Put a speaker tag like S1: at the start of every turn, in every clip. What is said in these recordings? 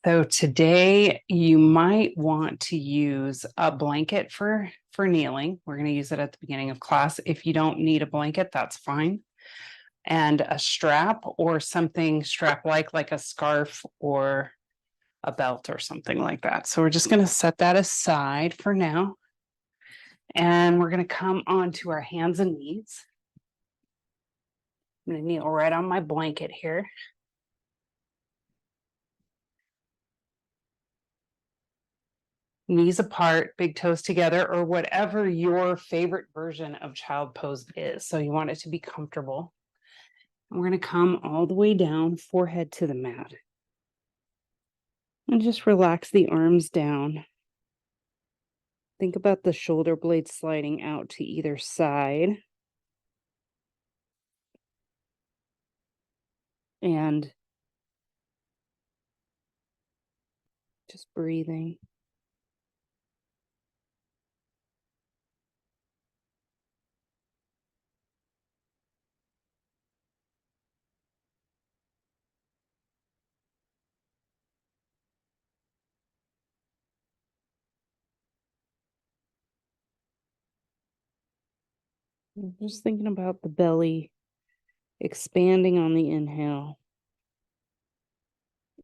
S1: So today you might want to use a blanket for kneeling. We're going to use it at the beginning of class. If you don't need a blanket, that's fine. And a strap or something strap like a scarf or a belt or something like that. So we're just going to set that aside for now. And we're going to come onto our hands and knees. I'm going to kneel right on my blanket here. Knees apart, big toes together, or whatever your favorite version of child pose is. So you want it to be comfortable. And we're going to come all the way down, forehead to the mat. And just relax the arms down. Think about the shoulder blades sliding out to either side. And just breathing. Just thinking about the belly expanding on the inhale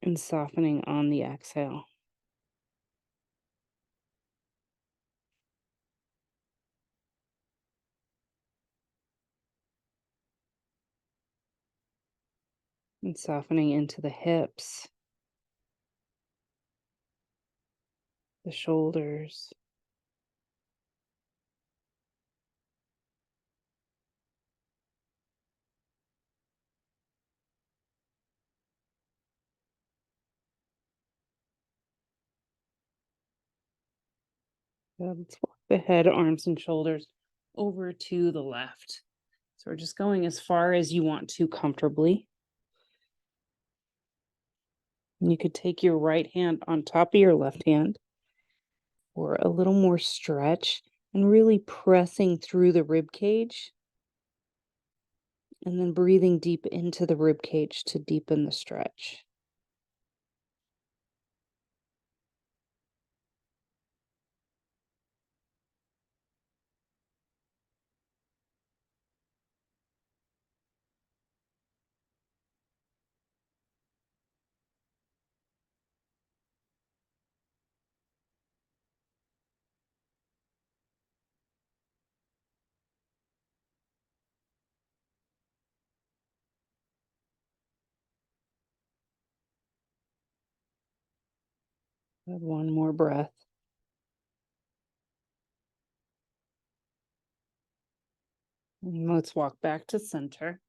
S1: and softening on the exhale. And softening into the hips, the shoulders. Let's walk the head, arms, and shoulders over to the left. So we're just going as far as you want to comfortably. And you could take your right hand on top of your left hand for a little more stretch and really pressing through the rib cage. And then breathing deep into the rib cage to deepen the stretch. One more breath. And let's walk back to center,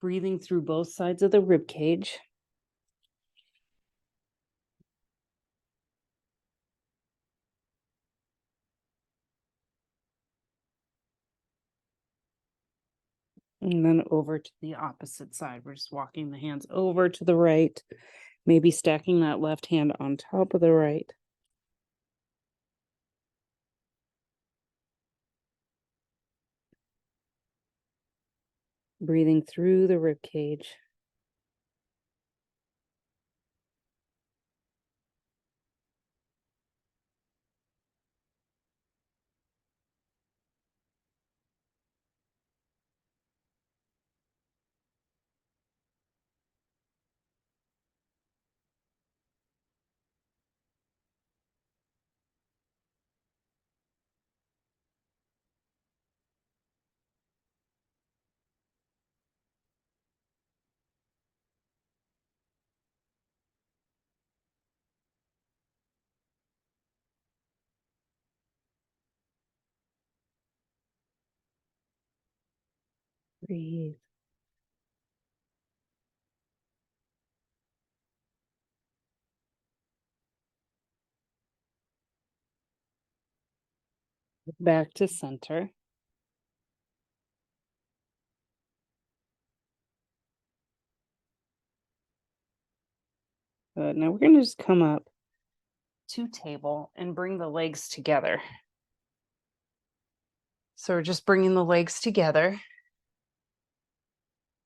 S1: breathing through both sides of the rib cage. And then over to the opposite side. We're just walking the hands over to the right, maybe stacking that left hand on top of the right. Breathing through the rib cage. Breathe. Back to center. Good. Now we're going to just come up to table and bring the legs together. So we're just bringing the legs together.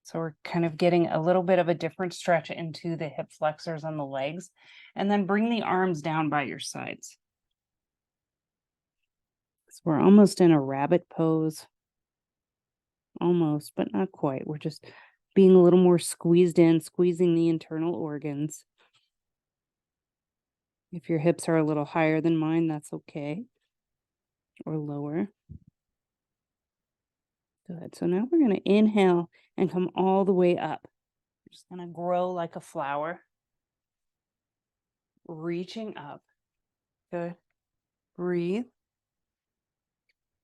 S1: So we're kind of getting a little bit of a different stretch into the hip flexors on the legs, and then bring the arms down by your sides. So we're almost in a rabbit pose. Almost, but not quite. We're just being a little more squeezed in, squeezing the internal organs. If your hips are a little higher than mine, that's okay. Or lower. Good. So now we're going to inhale and come all the way up. We're just going to grow like a flower. Reaching up. Good. Breathe.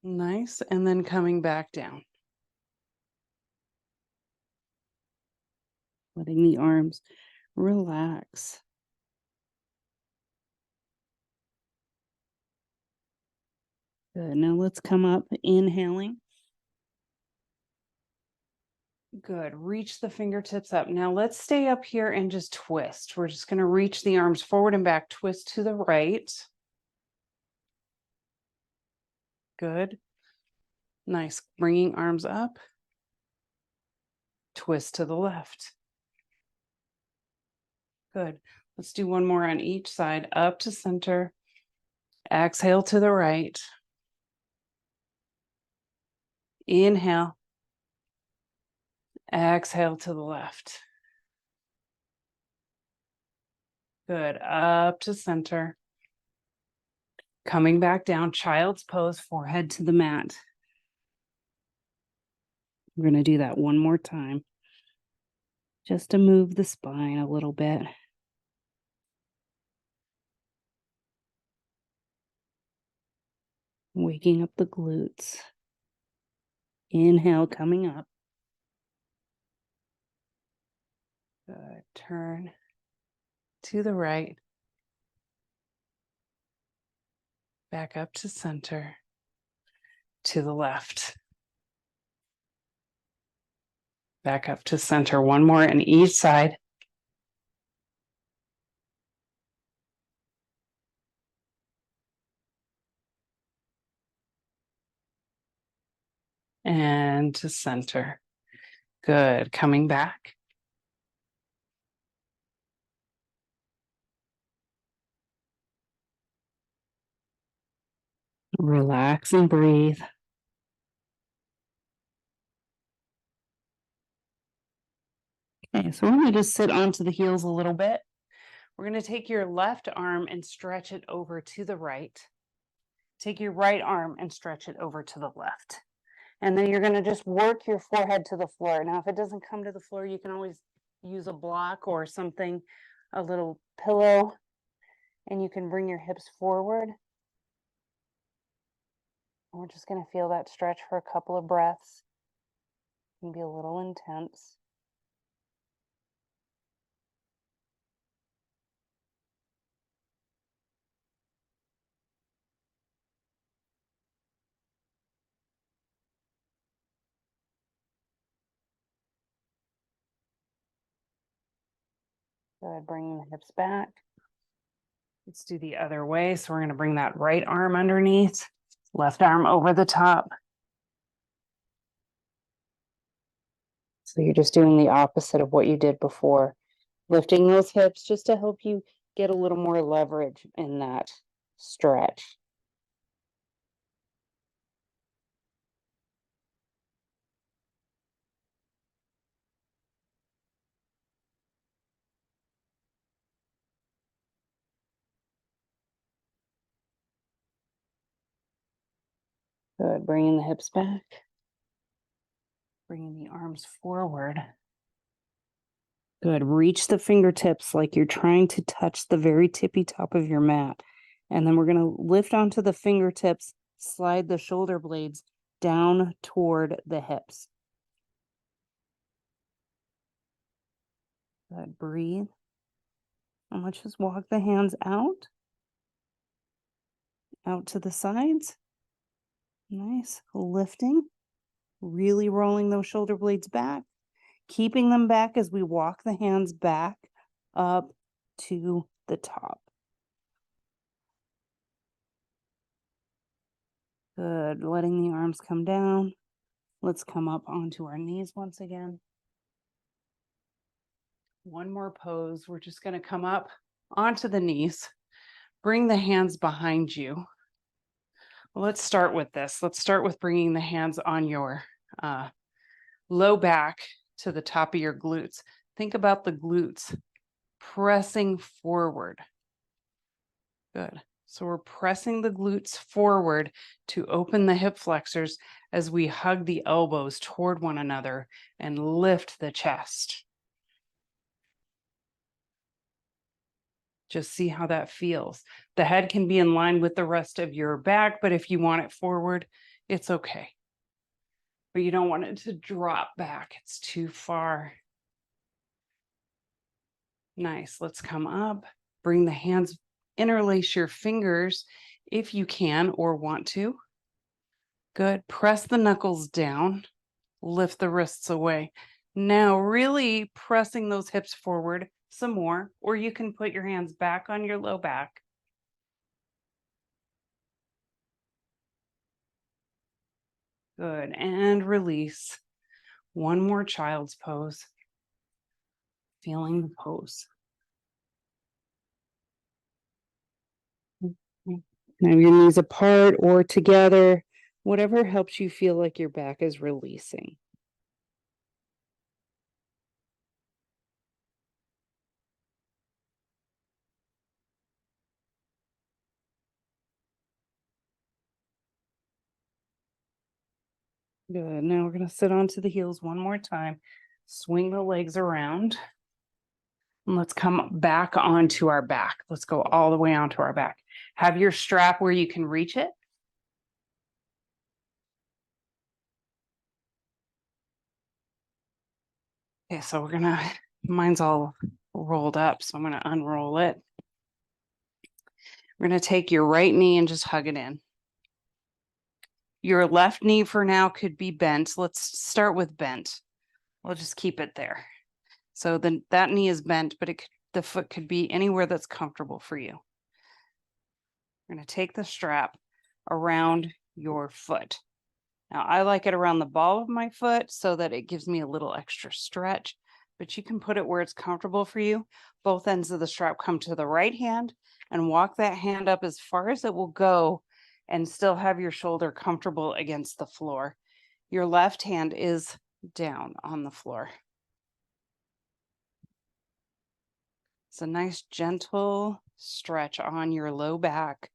S1: Nice. And then coming back down. Letting the arms relax. Good. Now let's come up, inhaling. Good. Reach the fingertips up. Now let's stay up here and just twist. We're just going to reach the arms forward and back, twist to the right. Good. Nice. Bringing arms up. Twist to the left. Good. Let's do one more on each side. Up to center. Exhale to the right. Inhale. Exhale to the left. Good. Up to center. Coming back down, child's pose, forehead to the mat. We're going to do that one more time, just to move the spine a little bit. Waking up the glutes. Inhale, coming up. Good. Turn to the right. Back up to center. To the left. Back up to center. One more on each side. And to center. Good. Coming back. Relax and breathe. Okay, so we're going to just sit onto the heels a little bit. We're going to take your left arm and stretch it over to the right. Take your right arm and stretch it over to the left. And then you're going to just work your forehead to the floor. Now, if it doesn't come to the floor, you can always use a block or something, a little pillow, and you can bring your hips forward. And we're just going to feel that stretch for a couple of breaths. It can be a little intense. Good, bringing the hips back. Let's do the other way. So we're going to bring that right arm underneath, left arm over the top. So you're just doing the opposite of what you did before. Lifting those hips just to help you get a little more leverage in that stretch. Good, bringing the hips back. Bringing the arms forward. Good, reach the fingertips like you're trying to touch the very tippy top of your mat. And then we're going to lift onto the fingertips, slide the shoulder blades down toward the hips. Good, breathe. And let's just walk the hands out to the sides. Nice, lifting, really rolling those shoulder blades back, keeping them back as we walk the hands back up to the top. Good, letting the arms come down. Let's come up onto our knees once again. One more pose. We're just going to come up onto the knees, bring the hands behind you. Let's start with this. Let's start with bringing the hands on your low back to the top of your glutes. Think about the glutes pressing forward. Good. So we're pressing the glutes forward to open the hip flexors as we hug the elbows toward one another and lift the chest. Just see how that feels. The head can be in line with the rest of your back, but if you want it forward, it's okay. But you don't want it to drop back. It's too far. Nice. Let's come up. Bring the hands, interlace your fingers if you can or want to. Good. Press the knuckles down. Lift the wrists away. Now really pressing those hips forward some more, or you can put your hands back on your low back. Good. And release. One more child's pose. Feeling the pose. Now your knees apart or together, whatever helps you feel like your back is releasing. Good. Now we're going to sit onto the heels one more time. Swing the legs around. And let's come back onto our back. Let's go all the way onto our back. Have your strap where you can reach it. Okay, so we're gonna, mine's all rolled up, so I'm gonna unroll it. We're gonna take your right knee and just hug it in. Your left knee for now could be bent. Let's start with bent. We'll just keep it there. So then that knee is bent, but the foot could be anywhere that's comfortable for you. We're gonna take the strap around your foot. Now I like it around the ball of my foot so that it gives me a little extra stretch, but you can put it where it's comfortable for you. Both ends of the strap come to the right hand and walk that hand up as far as it will go and still have your shoulder comfortable against the floor. Your left hand is down on the floor. It's a nice gentle stretch on your low back,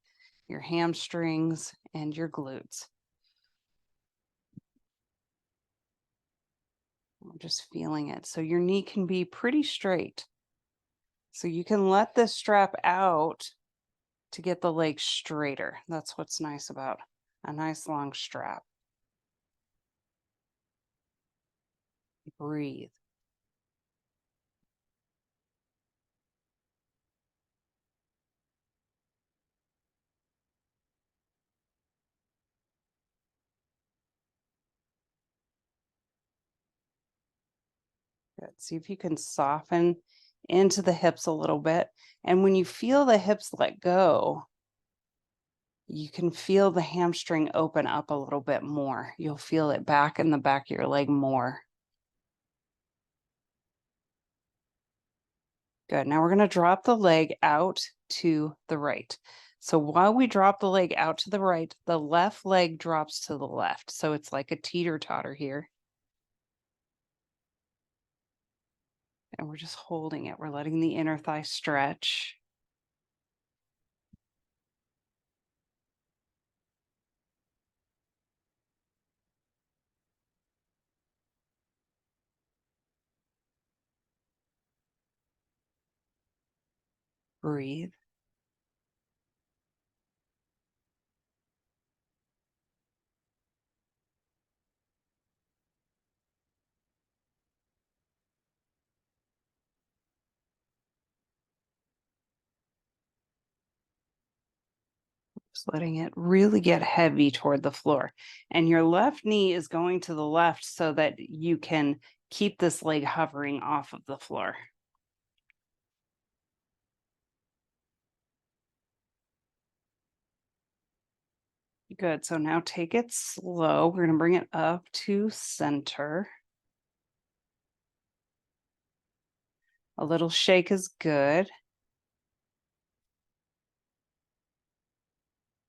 S1: your hamstrings, and your glutes. I'm just feeling it. So your knee can be pretty straight. So you can let this strap out to get the leg straighter. That's what's nice about a nice long strap. Breathe. Good. See if you can soften into the hips a little bit. And when you feel the hips let go, you can feel the hamstring open up a little bit more. You'll feel it back in the back of your leg more. Good. Now we're going to drop the leg out to the right. So while we drop the leg out to the right, the left leg drops to the left. So it's like a teeter-totter here. And we're just holding it. We're letting the inner thigh stretch. Breathe. Just letting it really get heavy toward the floor. And your left knee is going to the left so that you can keep this leg hovering off of the floor. Good. So now take it slow. We're going to bring it up to center. A little shake is good.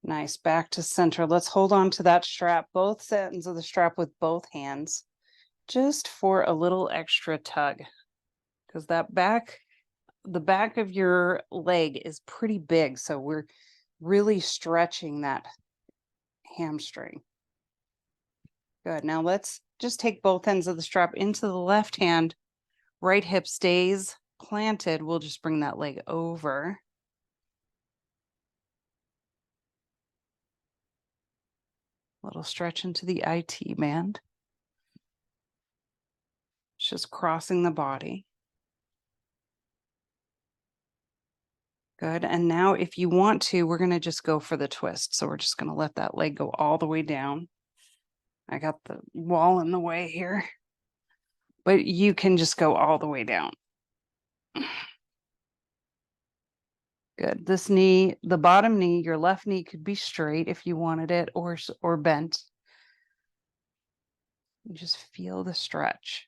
S1: Nice. Back to center. Let's hold on to that strap, both ends of the strap with both hands, just for a little extra tug. Because the back of your leg is pretty big. So we're really stretching that hamstring. Good. Now let's just take both ends of the strap into the left hand. Right hip stays planted. We'll just bring that leg over. Little stretch into the IT band. It's just crossing the body. Good. And now if you want to, we're going to just go for the twist. So we're just going to let that leg go all the way down. I got the wall in the way here, but you can just go all the way down. Good. This knee, the bottom knee, your left knee could be straight if you wanted it, or bent. You just feel the stretch.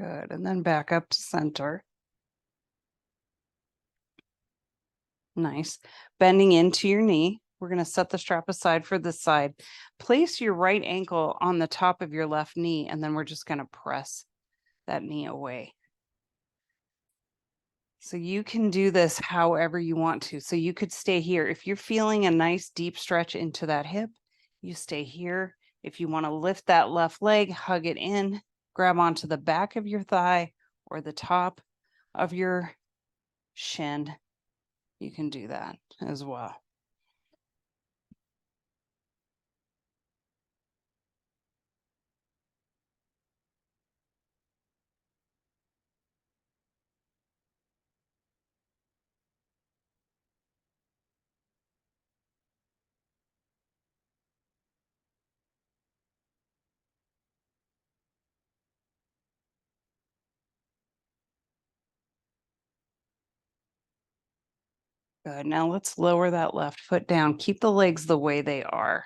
S1: Good. And then back up to center. Nice. Bending into your knee. We're going to set the strap aside for this side. Place your right ankle on the top of your left knee, and then we're just going to press that knee away. So you can do this however you want to. So you could stay here. If you're feeling a nice deep stretch into that hip, you stay here. If you want to lift that left leg, hug it in, grab onto the back of your thigh or the top of your shin, you can do that as well. Good. Now let's lower that left foot down. Keep the legs the way they are.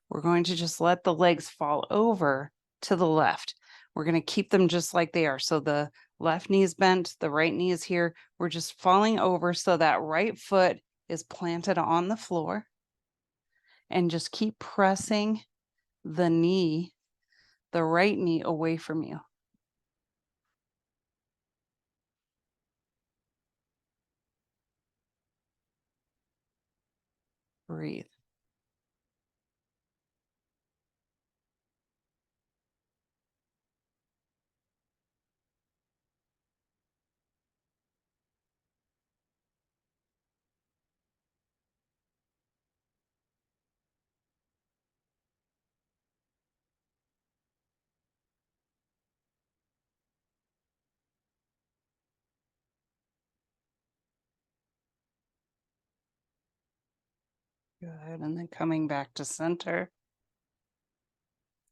S1: We're going to just let the legs fall over to the left. We're going to keep them just like they are. So the left knee is bent, the right knee is here. We're just falling over so that right foot is planted on the floor. And just keep pressing the knee, the right knee, away from you. Breathe. Good. And then coming back to center.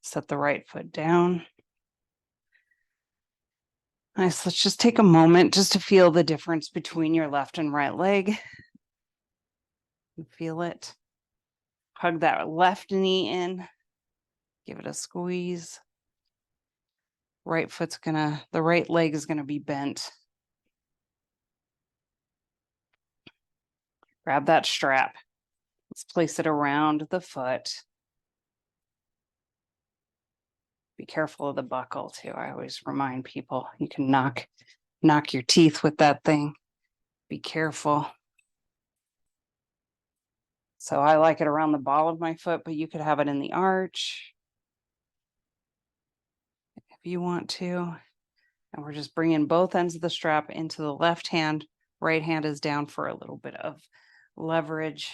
S1: Set the right foot down. Nice. Let's just take a moment just to feel the difference between your left and right leg. You feel it. Hug that left knee in. Give it a squeeze. The right leg is gonna be bent. Grab that strap. Let's place it around the foot. Be careful of the buckle too. I always remind people you can knock your teeth with that thing. Be careful. So I like it around the ball of my foot, but you could have it in the arch if you want to. And we're just bringing both ends of the strap into the left hand. Right hand is down for a little bit of leverage.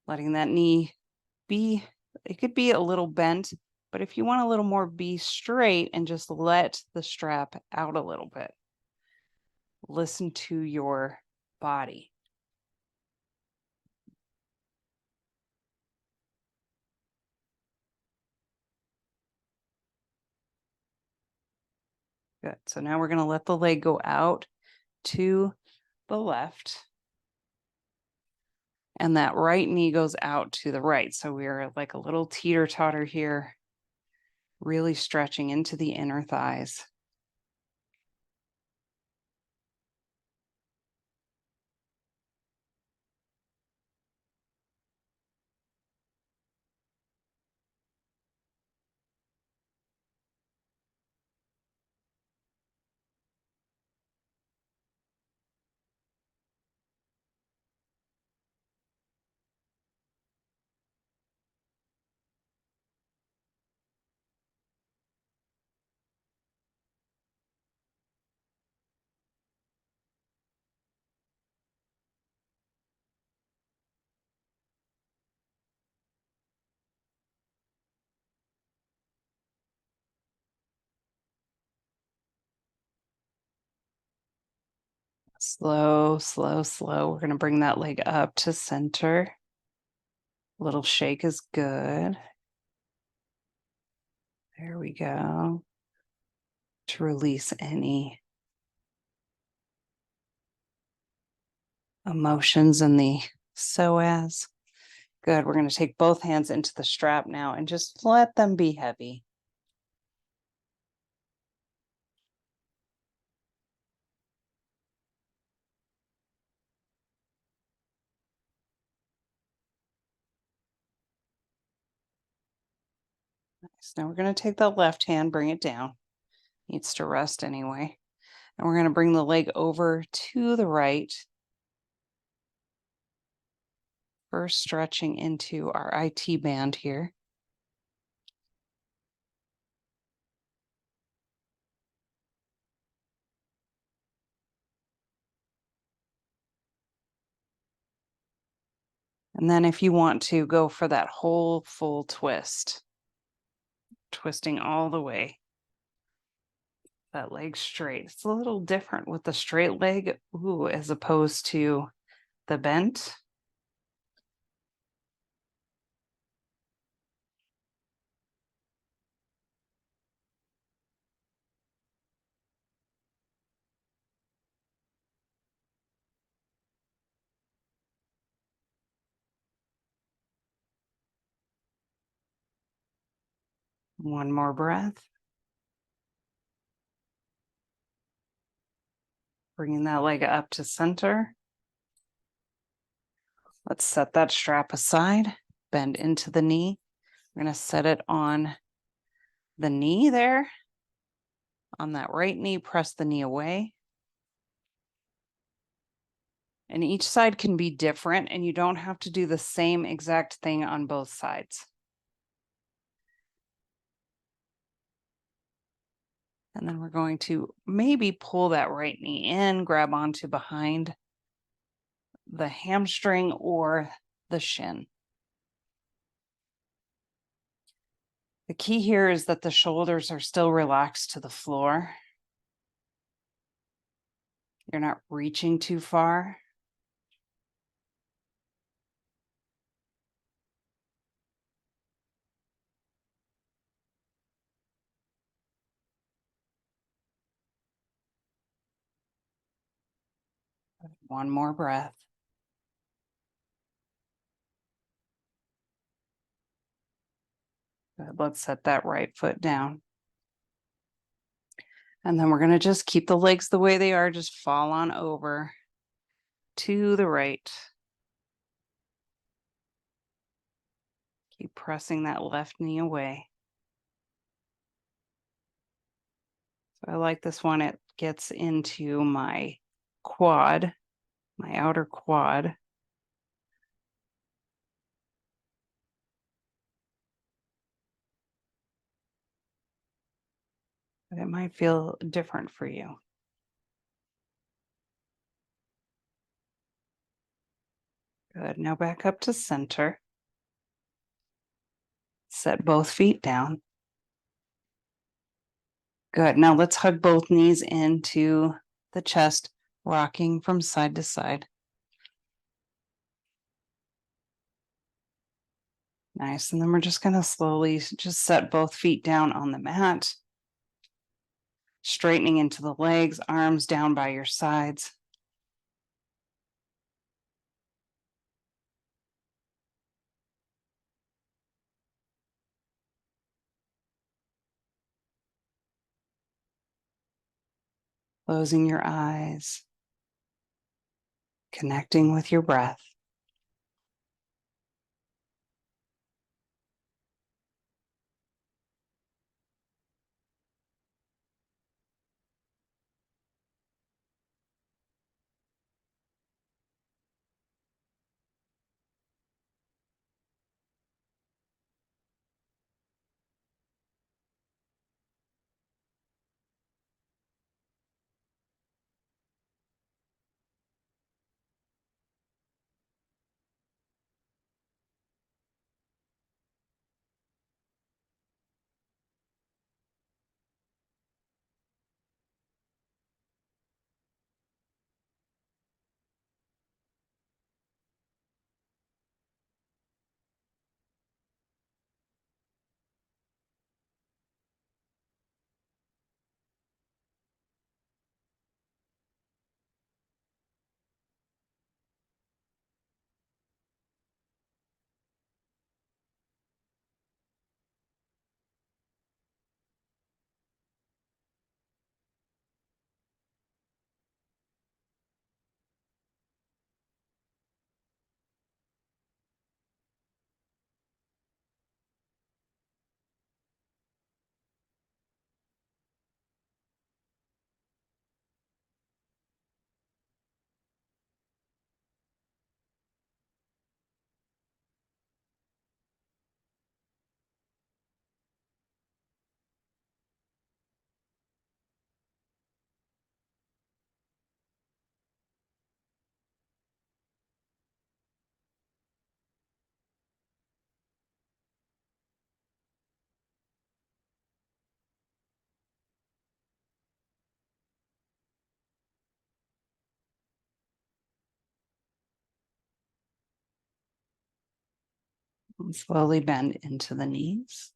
S1: Letting that knee be, it could be a little bent, but if you want a little more, be straight and just let the strap out a little bit. Listen to your body. Good. So now we're going to let the leg go out to the left. And that right knee goes out to the right. So we're like a little teeter-totter here, really stretching into the inner thighs. Slow, slow, slow. We're going to bring that leg up to center. A little shake is good. There we go. To release any emotions in the psoas. Good. We're going to take both hands into the strap now and just let them be heavy. Nice. Now we're going to take the left hand, bring it down. Needs to rest anyway. And we're going to bring the leg over to the right. First stretching into our IT band here. And then if you want to go for that whole full twist, twisting all the way. That leg straight. It's a little different with the straight leg, as opposed to the bent. One more breath. Bringing that leg up to center. Let's set that strap aside, bend into the knee. We're going to set it on the knee there. On that right knee, press the knee away. And each side can be different, and you don't have to do the same exact thing on both sides. And then we're going to maybe pull that right knee in, grab onto behind the hamstring or the shin. The key here is that the shoulders are still relaxed to the floor. You're not reaching too far. One more breath. Good. Let's set that right foot down. And then we're going to just keep the legs the way they are, just fall on over to the right. Keep pressing that left knee away. So I like this one. It gets into my quad, my outer quad. But it might feel different for you. Good. Now back up to center. Set both feet down. Good. Now let's hug both knees into the chest, rocking from side to side. Nice. And then we're just going to slowly just set both feet down on the mat. Straightening into the legs, arms down by your sides. Closing your eyes. Connecting with your breath. And slowly bend into the knees.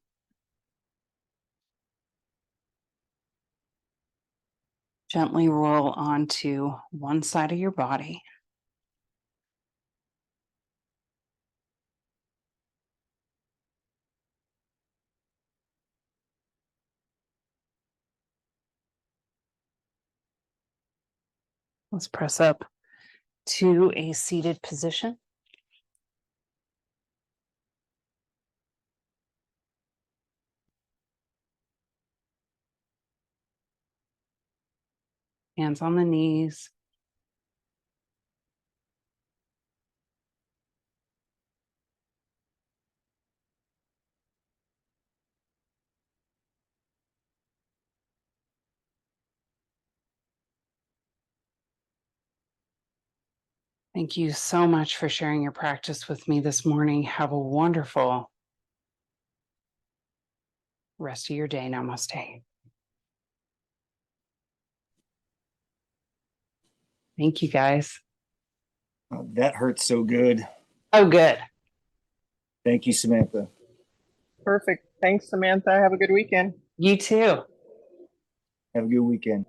S1: Gently roll onto one side of your body. Let's press up to a seated position. Hands on the knees. Thank you so much for sharing your practice with me this morning. Have a wonderful rest of your day. Namaste. Thank you, guys.
S2: That hurts so good.
S1: Oh, good.
S2: Thank you, Samantha.
S3: Perfect. Thanks, Samantha. Have a good weekend.
S1: You too.
S2: Have a good weekend.